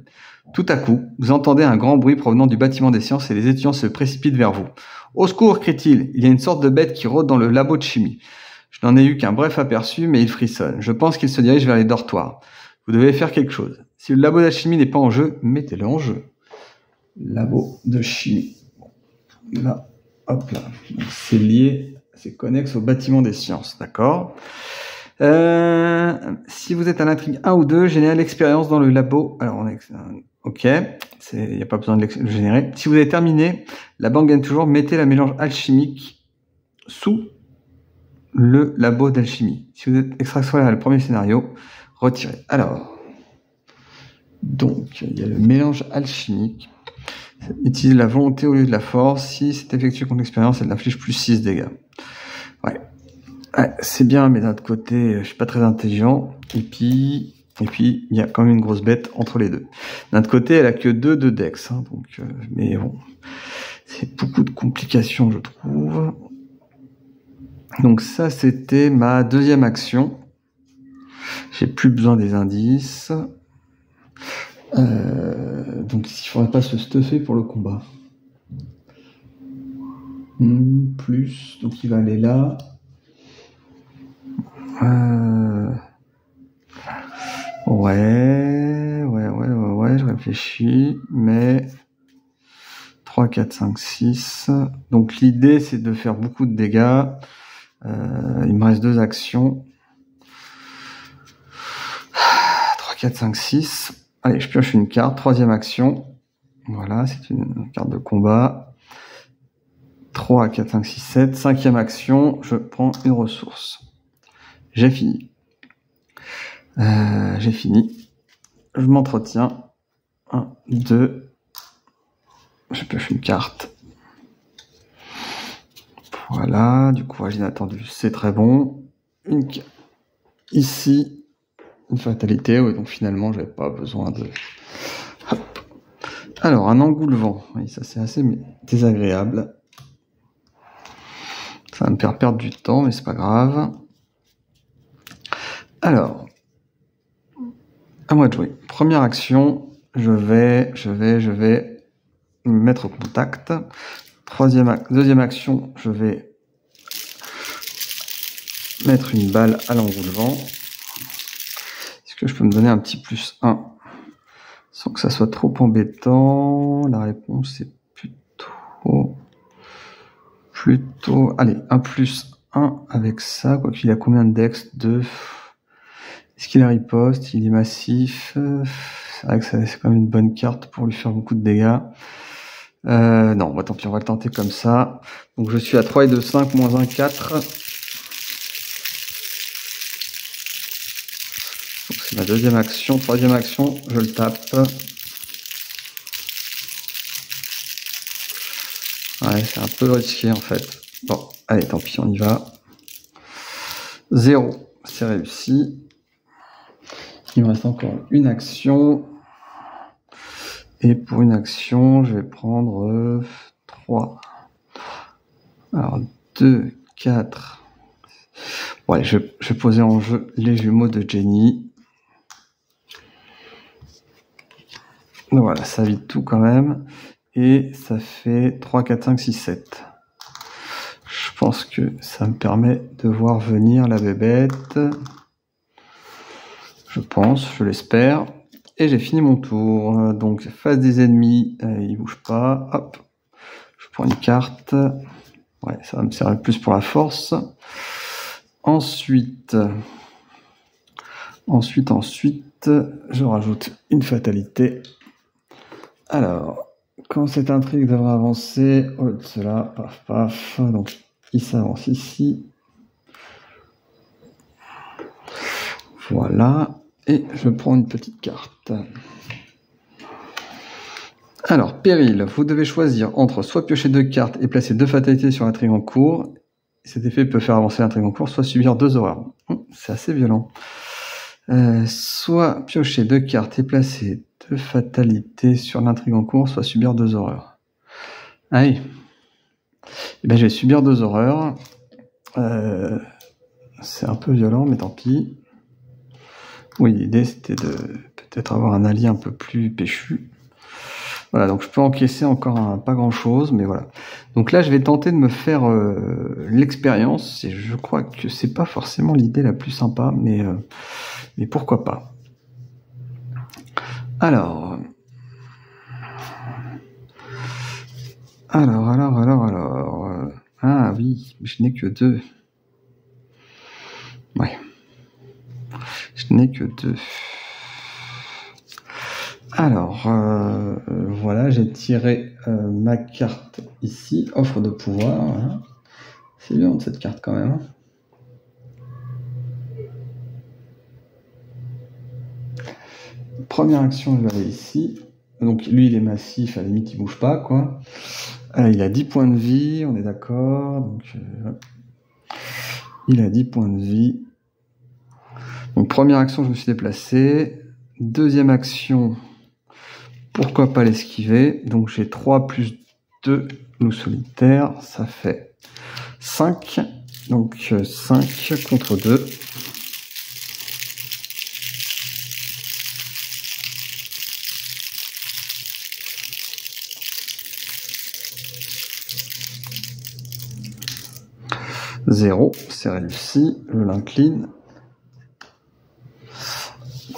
Tout à coup, vous entendez un grand bruit provenant du bâtiment des sciences et les étudiants se précipitent vers vous. « Au secours !» crie-t-il. « Il y a une sorte de bête qui rôde dans le labo de chimie. Je n'en ai eu qu'un bref aperçu, mais il frissonne. Je pense qu'il se dirige vers les dortoirs. Vous devez faire quelque chose. Si le labo de chimie n'est pas en jeu, mettez-le en jeu. » Labo de chimie. Là, hop là. C'est lié, c'est connexe au bâtiment des sciences, d'accord. Si vous êtes à l'intrigue 1 ou 2, générez l'expérience dans le labo. Alors, ok, il n'y a pas besoin de le générer. Si vous avez terminé, la banque gagne toujours. Mettez la mélange alchimique sous le labo d'alchimie. Si vous êtes extracteur le premier scénario, retirez. Alors, donc, il y a le mélange alchimique. Utilise la volonté au lieu de la force. Si c'est effectué contre l'expérience, elle inflige +6 dégâts. Ouais, c'est bien, mais d'un autre côté, je suis pas très intelligent. Et puis, il y a quand même une grosse bête entre les deux. D'un autre côté, elle a que 2 de dex, hein, donc, mais bon, c'est beaucoup de complications, je trouve. Donc ça, c'était ma deuxième action. J'ai plus besoin des indices. Donc il faudrait pas se stuffer pour le combat. Plus, donc il va aller là. Ouais, je réfléchis, mais 3, 4, 5, 6. Donc l'idée, c'est de faire beaucoup de dégâts. Il me reste 2 actions. 3, 4, 5, 6. Allez, je pioche une carte. Troisième action. Voilà, c'est une carte de combat. 3, 4, 5, 6, 7. Cinquième action, je prends une ressource. J'ai fini. Je m'entretiens. 1, 2. Je pioche une carte. Voilà, du courage inattendu, c'est très bon. Ici, une fatalité, ouais, donc finalement, j'avais pas besoin de... Hop. Alors, un engoulevent. Oui, ça c'est assez désagréable. Ça va me faire perdre du temps, mais c'est pas grave. Alors, à moi de jouer. Première action, je vais me mettre au contact. Deuxième action, je vais mettre une balle à l'engoulevent. Est-ce que je peux me donner un petit +1 sans que ça soit trop embêtant? La réponse est plutôt, allez, un +1 avec ça, quoi qu'il a combien de dex? 2. Est-ce qu'il a riposte? Il est massif. C'est vrai que c'est quand même une bonne carte pour lui faire beaucoup de dégâts. Non, bah tant pis, on va le tenter comme ça. Donc je suis à 3 et 2, 5, -1, 4. Donc c'est ma deuxième action. Troisième action, je le tape. Ouais, c'est un peu risqué en fait. Bon, allez, tant pis, on y va. 0, c'est réussi. Il me reste encore une action. Et pour une action, je vais prendre 3. Alors, 2, 4. Ouais, je vais poser en jeu les jumeaux de Jenny. Donc voilà, ça vide tout quand même. Et ça fait 3, 4, 5, 6, 7. Je pense que ça me permet de voir venir la bébête. Je pense, je l'espère. Et j'ai fini mon tour. Donc, face des ennemis, ils bougent pas. Hop, je prends une carte. Ouais, ça va me servir plus pour la force. Ensuite, je rajoute une fatalité. Alors, quand cette intrigue devra avancer, oh, cela, paf, paf, donc il s'avance ici. Voilà, et je prends une petite carte. Alors, péril, vous devez choisir entre soit piocher 2 cartes et placer 2 fatalités sur l'intrigue en cours. Cet effet peut faire avancer l'intrigue en cours, soit subir 2 horreurs. C'est assez violent. Soit piocher 2 cartes et placer 2 fatalités sur l'intrigue en cours, soit subir 2 horreurs. Allez. Eh ben, je vais subir 2 horreurs. C'est un peu violent, mais tant pis. Oui, l'idée c'était de peut-être avoir un allié un peu plus péchu. Voilà, donc je peux encaisser encore pas grand-chose, mais voilà. Donc là, je vais tenter de me faire l'expérience, et je crois que c'est pas forcément l'idée la plus sympa, mais pourquoi pas. Alors... Ah oui, je n'ai que 2. Ouais. Je n'ai que 2. Alors, voilà, j'ai tiré ma carte ici, offre de pouvoir. Voilà. C'est bien cette carte quand même. Première action, je l'avais ici. Donc lui, il est massif, à la limite, il bouge pas, quoi. Il a 10 points de vie, on est d'accord. Donc, il a 10 points de vie. Donc première action, je me suis déplacé. Deuxième action, pourquoi pas l'esquiver. Donc j'ai 3 plus 2 loups solitaires, ça fait 5. Donc 5 contre 2. Zéro, c'est réussi, je l'incline.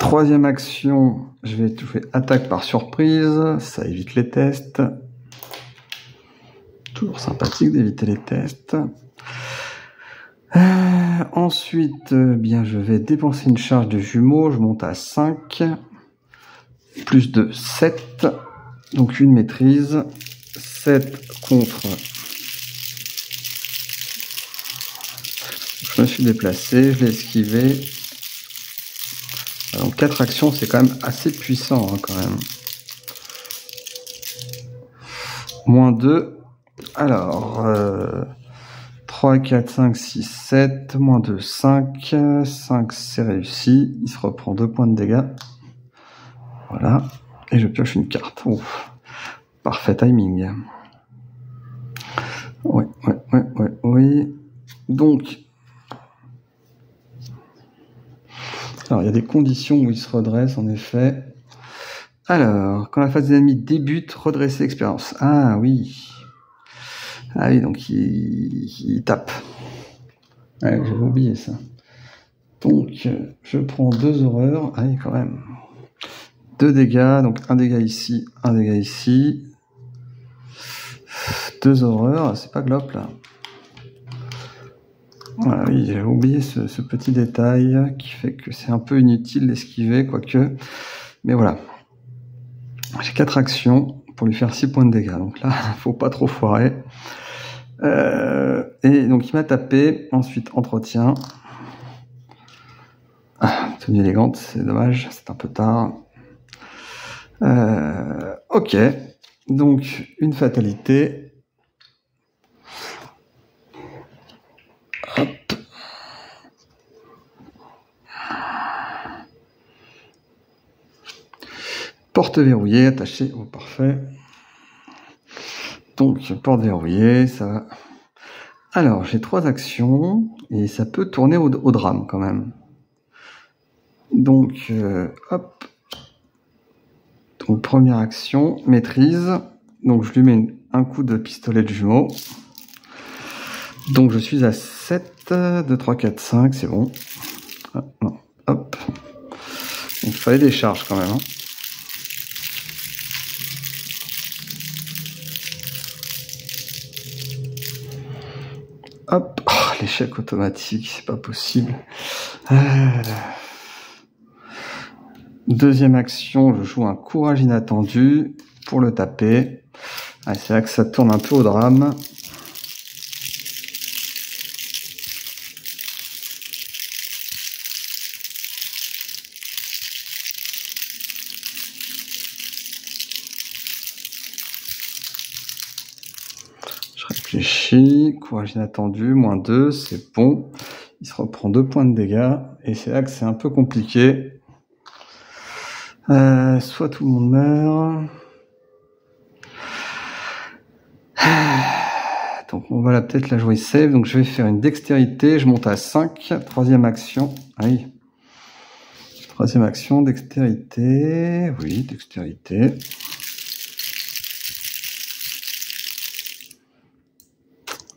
Troisième action, je vais toucher attaque par surprise, ça évite les tests. Toujours sympathique d'éviter les tests. Ensuite, bien, je vais dépenser une charge de jumeaux, je monte à 5. Plus de 7, donc une maîtrise. 7 contre... Je me suis déplacé, je l'ai esquivé. Donc 4 actions, c'est quand même assez puissant, hein, quand même. Moins 2. Alors, 3, 4, 5, 6, 7. Moins 2, 5. 5, c'est réussi. Il se reprend 2 points de dégâts. Voilà. Et je pioche une carte. Ouf. Parfait timing. Oui. Donc... Alors, il y a des conditions où il se redresse, en effet. Alors, quand la phase des ennemis débute, redresser l'expérience. Ah oui. Ah oui, donc il tape. Ouais, j'avais oublié ça. Donc, je prends 2 horreurs. Ah oui, quand même. 2 dégâts, donc un dégât ici, un dégât ici. 2 horreurs, c'est pas glop, là. Ah oui, j'ai oublié ce petit détail qui fait que c'est un peu inutile d'esquiver, quoique. Mais voilà. J'ai 4 actions pour lui faire 6 points de dégâts. Donc là, faut pas trop foirer. Et donc il m'a tapé. Ensuite, entretien. Ah, tenue élégante, c'est dommage, c'est un peu tard. Ok. Donc, une fatalité. Hop. Porte verrouillée, attachée. Oh, parfait. Donc, porte verrouillée, ça va. Alors, j'ai 3 actions, et ça peut tourner au drame, quand même. Donc, hop. Donc, première action, maîtrise. Donc, je lui mets un coup de pistolet de jumeau. Donc, je suis à 7, 2, 3, 4, 5, c'est bon. Ah, non. Hop. Donc, il fallait des charges, quand même, hein. Hop, oh, l'échec automatique, c'est pas possible. Deuxième action, je joue un courage inattendu pour le taper. Ah, c'est là que ça tourne un peu au drame. Je réfléchis. Courage inattendu, -2, c'est bon. Il se reprend 2 points de dégâts. Et c'est là que c'est un peu compliqué. Soit tout le monde meurt. Donc on va peut-être la jouer save. Donc je vais faire une dextérité. Je monte à 5. Troisième action. Ah oui. Troisième action, dextérité. Oui, dextérité.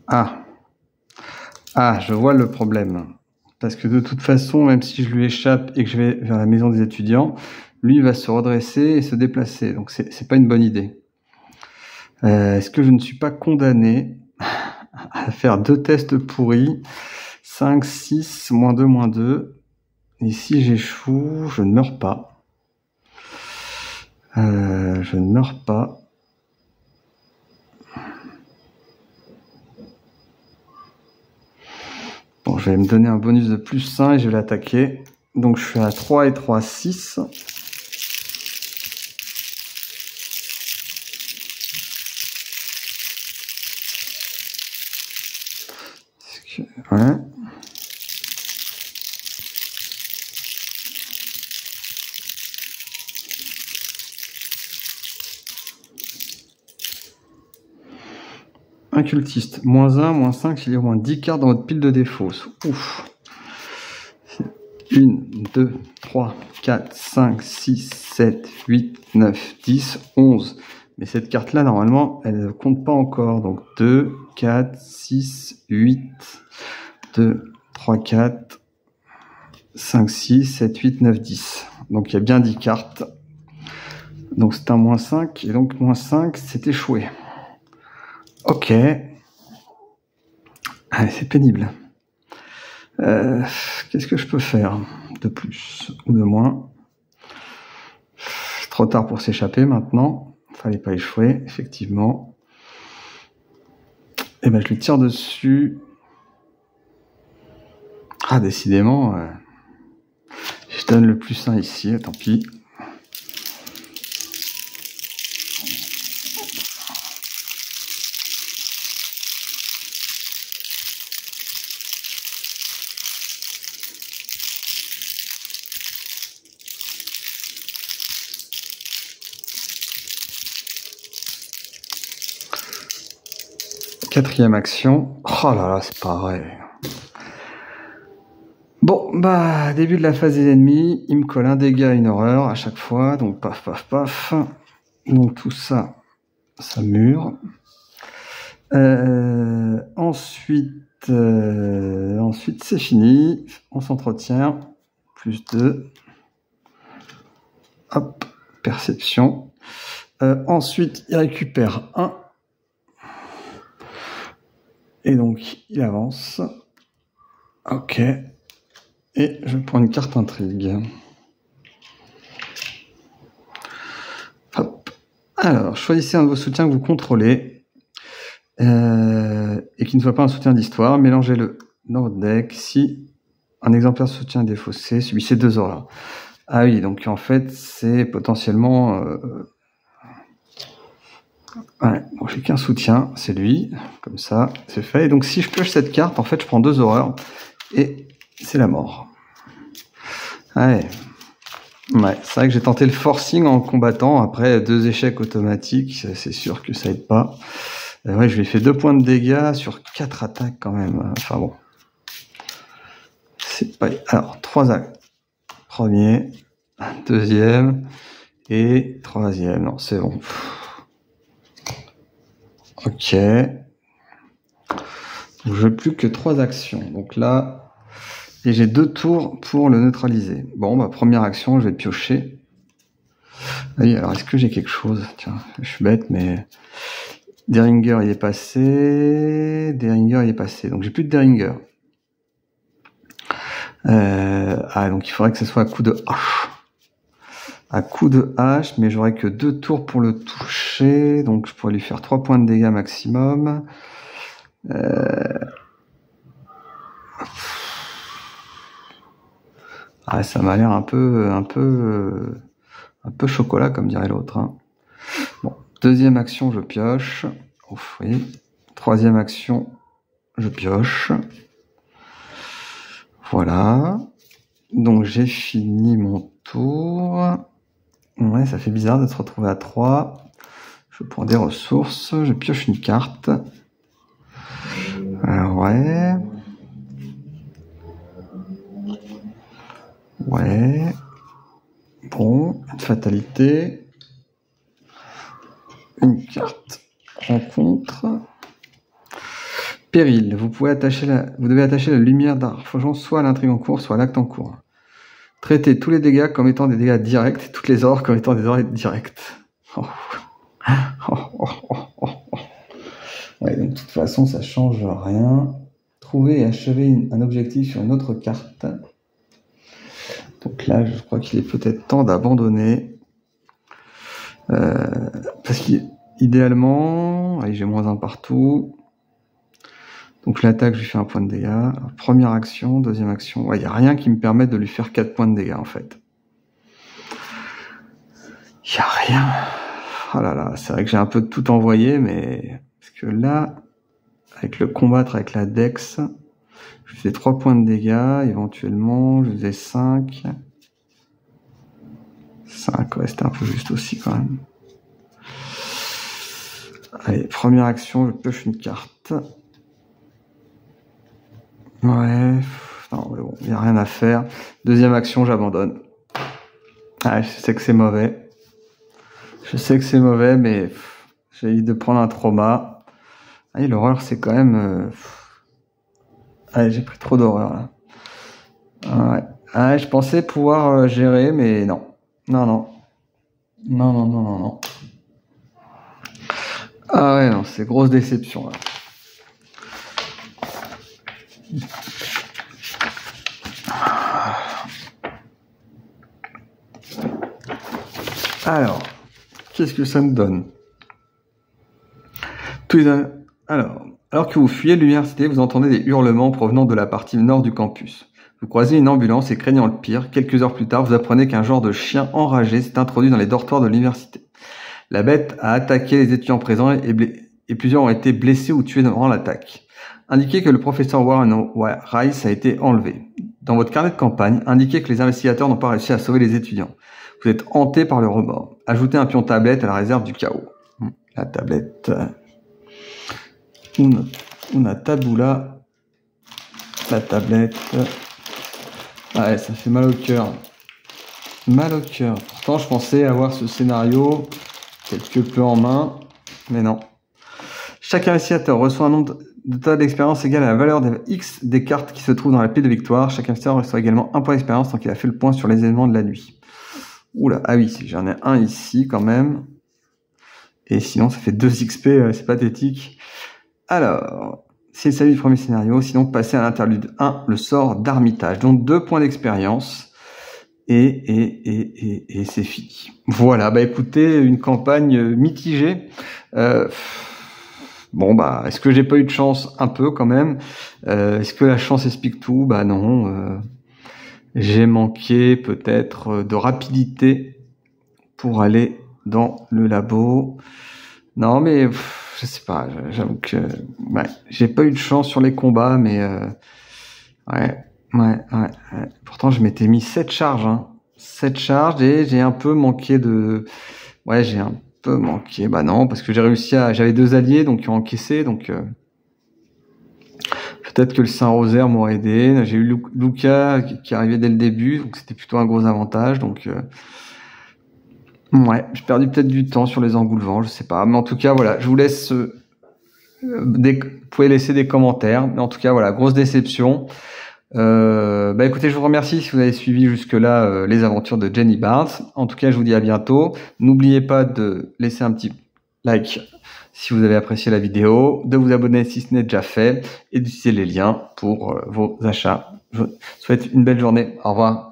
Ah. Ah, je vois le problème. Parce que de toute façon, même si je lui échappe et que je vais vers la maison des étudiants, lui il va se redresser et se déplacer. Donc c'est pas une bonne idée. Est-ce que je ne suis pas condamné à faire 2 tests pourris, 5, 6, -2, -2. Et si j'échoue, je ne meurs pas. Je ne meurs pas. Bon, je vais me donner un bonus de +1 et je vais l'attaquer. Donc je suis à 3 et 3, 6. Ouais. Un cultiste, -1, -5, il y a au moins 10 cartes dans votre pile de défauts. Ouf. 1, 2, 3, 4, 5, 6, 7, 8, 9, 10, 11. Mais cette carte-là, normalement, elle ne compte pas encore. Donc 2, 4, 6, 8, 2, 3, 4, 5, 6, 7, 8, 9, 10. Donc il y a bien 10 cartes. Donc c'est un -5. Et donc -5, c'est échoué. Ok. Ah, c'est pénible. Qu'est-ce que je peux faire de plus ou de moins? Trop tard pour s'échapper maintenant. Fallait pas échouer, effectivement. Et ben je lui tire dessus. Ah, décidément, je donne le +1 ici, tant pis. Quatrième action. Oh là là, c'est pareil. Bon, bah, début de la phase des ennemis. Il me colle un dégât, une horreur à chaque fois. Donc, paf, paf, paf. Donc, tout ça, ça mure. Ensuite, c'est fini. On s'entretient. +2. Hop, perception. Ensuite, il récupère 1. Et donc, il avance. Ok. Et je prends une carte intrigue. Hop. Alors, choisissez un de vos soutiens que vous contrôlez. Et qui ne soit pas un soutien d'histoire. Mélangez-le dans votre deck. Si un exemplaire de soutien est défaussé, subissez 2 horreurs. Ah oui, donc en fait, c'est potentiellement... Ouais, bon, j'ai qu'un soutien, c'est lui, comme ça, c'est fait. Et donc si je pioche cette carte, en fait, je prends 2 horreurs, et c'est la mort. Ouais, c'est vrai que j'ai tenté le forcing en combattant, après 2 échecs automatiques, c'est sûr que ça aide pas. Ouais, je lui ai fait 2 points de dégâts sur 4 attaques quand même, enfin bon. C'est pas... Alors, 3 actes. Premier, deuxième, et troisième, non, c'est bon. Ok. Donc, je n'ai plus que 3 actions. Donc là, et j'ai 2 tours pour le neutraliser. Bon, bah, première action, je vais piocher. Oui, alors est-ce que j'ai quelque chose? Tiens, je suis bête, mais Deringer, il est passé. Deringer, il est passé. Donc j'ai plus de Deringer. Ah, donc il faudrait que ce soit un coup de hache. à coup de hache, mais j'aurais que 2 tours pour le toucher, donc je pourrais lui faire 3 points de dégâts maximum. Ah, ça m'a l'air un peu chocolat, comme dirait l'autre. Hein. Bon, deuxième action, je pioche. Ouf, oui. Troisième action, je pioche. Voilà. Donc j'ai fini mon tour. Ouais, ça fait bizarre de se retrouver à 3. Je prends des ressources, je pioche une carte. Ouais. Ouais. Bon, une fatalité. Une carte rencontre. Péril. Vous devez attacher la lumière d'Argent soit à l'intrigue en cours, soit à l'acte en cours. Traitez tous les dégâts comme étant des dégâts directs et toutes les horreurs comme étant des horreurs directes. Oh. Ouais, donc de toute façon, ça change rien. Trouver et achever un objectif sur une autre carte. Donc là, je crois qu'il est peut-être temps d'abandonner. Parce qu'idéalement, allez, j'ai -1 partout. Donc l'attaque, je lui fais 1 point de dégâts. Alors, première action, deuxième action. Ouais, il n'y a rien qui me permette de lui faire 4 points de dégâts, en fait. Il n'y a rien. Oh là là, c'est vrai que j'ai un peu tout envoyé, mais... Parce que là, avec le combattre avec la Dex, je faisais 3 points de dégâts, éventuellement, je faisais 5. 5, ouais, c'était un peu juste aussi, quand même. Allez, première action, je pioche une carte. Ouais, non, mais bon, il n'y a rien à faire. Deuxième action, j'abandonne. Ah, je sais que c'est mauvais. Je sais que c'est mauvais, mais j'évite de prendre un trauma. Ah, l'horreur, c'est quand même... Allez, j'ai pris trop d'horreur, là. Ouais. Ah, je pensais pouvoir gérer, mais non. Non. Ah ouais, non, c'est grosse déception, là. Alors, qu'est-ce que ça me donne? Alors que vous fuyez l'université, vous entendez des hurlements provenant de la partie nord du campus. Vous croisez une ambulance et craignant le pire, quelques heures plus tard, vous apprenez qu'un genre de chien enragé s'est introduit dans les dortoirs de l'université. La bête a attaqué les étudiants présents et plusieurs ont été blessés ou tués durant l'attaque. Indiquez que le professeur Warren Rice a été enlevé. Dans votre carnet de campagne, indiquez que les investigateurs n'ont pas réussi à sauver les étudiants. Vous êtes hanté par le remords. Ajoutez un pion tablette à la réserve du chaos. La tablette... Una tabula. La tablette... Ouais, ça fait mal au cœur. Mal au cœur. Pourtant, je pensais avoir ce scénario quelque peu en main, mais non. Chaque investigateur reçoit un nombre de tas d'expérience égal à la valeur de X des cartes qui se trouvent dans la pile de victoire. Chaque investigateur reçoit également 1 point d'expérience tant qu'il a fait le point sur les événements de la nuit. Oula, ah oui, j'en ai un ici quand même. Et sinon, ça fait 2 XP, c'est pathétique. Alors, c'est le salut du premier scénario. Sinon, passez à l'interlude 1, le sort d'Armitage. Donc 2 points d'expérience. Et c'est fini. Voilà, bah écoutez, une campagne mitigée. Bon bah, est-ce que j'ai pas eu de chance? Un peu quand même. Est-ce que la chance explique tout? Bah non. J'ai manqué peut-être de rapidité pour aller dans le labo. Non mais je sais pas. J'avoue que ouais, j'ai pas eu de chance sur les combats, mais ouais. Pourtant, je m'étais mis 7 charges, hein. 7 charges et j'ai un peu manqué de... Ouais, j'ai un peu manqué. Bah non, parce que j'avais 2 alliés, donc qui ont encaissé, donc... Peut-être que le Saint-Rosaire m'aurait aidé. J'ai eu Luca qui arrivait dès le début, donc c'était plutôt un gros avantage, donc... Ouais, j'ai perdu peut-être du temps sur les engoulevents, je sais pas. Mais en tout cas, voilà, je vous laisse... vous pouvez laisser des commentaires, mais en tout cas, voilà, grosse déception. Bah écoutez, je vous remercie si vous avez suivi jusque-là les aventures de Jenny Barnes. En tout cas, je vous dis à bientôt. N'oubliez pas de laisser un petit like si vous avez apprécié la vidéo, de vous abonner si ce n'est déjà fait et d'utiliser les liens pour vos achats. Je vous souhaite une belle journée. Au revoir.